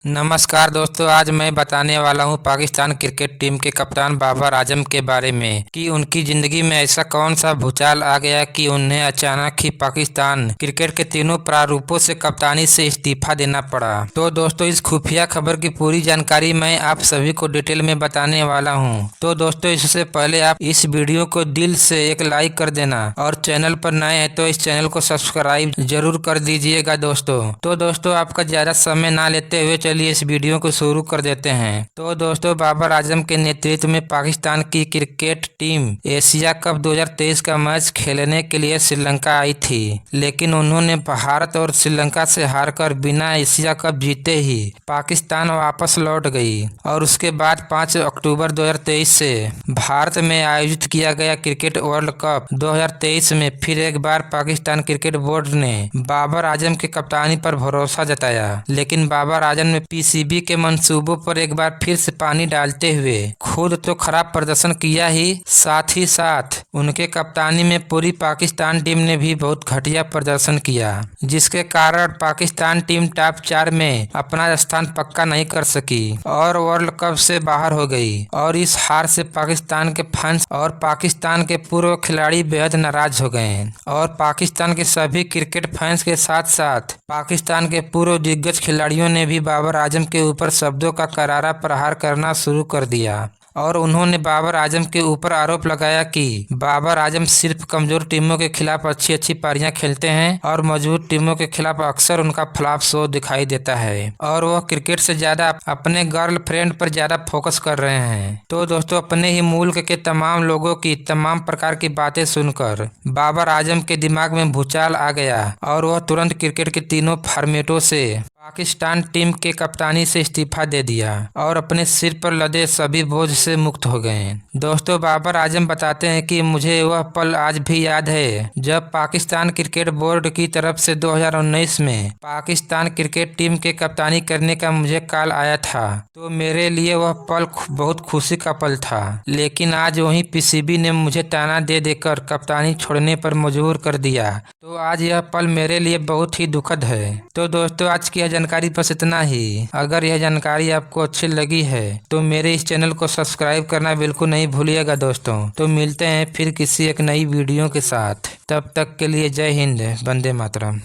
नमस्कार दोस्तों, आज मैं बताने वाला हूं पाकिस्तान क्रिकेट टीम के कप्तान बाबर आजम के बारे में कि उनकी जिंदगी में ऐसा कौन सा भूचाल आ गया कि उन्हें अचानक ही पाकिस्तान क्रिकेट के तीनों प्रारूपों से कप्तानी से इस्तीफा देना पड़ा। तो दोस्तों, इस खुफिया खबर की पूरी जानकारी मैं आप सभी को डिटेल में बताने वाला हूँ। तो दोस्तों, इससे पहले आप इस वीडियो को दिल से एक लाइक कर देना और चैनल पर नए हैं तो इस चैनल को सब्सक्राइब जरूर कर दीजिएगा दोस्तों। तो दोस्तों, आपका ज्यादा समय ना लेते हुए चलिए इस वीडियो को शुरू कर देते हैं। तो दोस्तों, बाबर आजम के नेतृत्व में पाकिस्तान की क्रिकेट टीम एशिया कप 2023 का मैच खेलने के लिए श्रीलंका आई थी, लेकिन उन्होंने भारत और श्रीलंका से हारकर बिना एशिया कप जीते ही पाकिस्तान वापस लौट गई। और उसके बाद 5 अक्टूबर 2023 से भारत में आयोजित किया गया क्रिकेट वर्ल्ड कप 2023 में फिर एक बार पाकिस्तान क्रिकेट बोर्ड ने बाबर आजम की कप्तानी पर भरोसा जताया, लेकिन बाबर आजम ने पीसीबी के मंसूबों पर एक बार फिर से पानी डालते हुए खुद तो खराब प्रदर्शन किया ही साथ उनके कप्तानी में पूरी पाकिस्तान टीम ने भी बहुत घटिया प्रदर्शन किया, जिसके कारण पाकिस्तान टीम टॉप 4 में अपना स्थान पक्का नहीं कर सकी और वर्ल्ड कप से बाहर हो गई। और इस हार से पाकिस्तान के फैंस और पाकिस्तान के पूर्व खिलाड़ी बेहद नाराज हो गए और पाकिस्तान के सभी क्रिकेट फैंस के साथ साथ पाकिस्तान के पूर्व दिग्गज खिलाड़ियों ने भी बाबर आजम के ऊपर शब्दों का करारा प्रहार करना शुरू कर दिया। और उन्होंने बाबर आजम के ऊपर आरोप लगाया कि बाबर आजम सिर्फ कमजोर टीमों के खिलाफ अच्छी पारियां खेलते हैं और मजबूत टीमों के खिलाफ अक्सर उनका फ्लॉप शो दिखाई देता है और वह क्रिकेट से ज्यादा अपने गर्लफ्रेंड पर ज्यादा फोकस कर रहे हैं। तो दोस्तों, अपने ही मुल्क के तमाम लोगों की तमाम प्रकार की बातें सुनकर बाबर आजम के दिमाग में भूचाल आ गया और वह तुरंत क्रिकेट के तीनों फॉर्मेटों से पाकिस्तान टीम के कप्तानी से इस्तीफा दे दिया और अपने सिर पर लदे सभी बोझ से मुक्त हो गए। दोस्तों, बाबर आजम बताते हैं कि मुझे वह पल आज भी याद है जब पाकिस्तान क्रिकेट बोर्ड की तरफ से 2019 में पाकिस्तान क्रिकेट टीम के कप्तानी करने का मुझे कॉल आया था। तो मेरे लिए वह पल बहुत खुशी का पल था, लेकिन आज वही पीसीबी ने मुझे ताना दे देकर कप्तानी छोड़ने पर मजबूर कर दिया। तो आज यह पल मेरे लिए बहुत ही दुखद है। तो दोस्तों, आज की जानकारी बस इतना ही। अगर यह जानकारी आपको अच्छी लगी है तो मेरे इस चैनल को सब्सक्राइब करना बिल्कुल नहीं भूलिएगा दोस्तों। तो मिलते हैं फिर किसी एक नई वीडियो के साथ। तब तक के लिए जय हिंद, वंदे मातरम।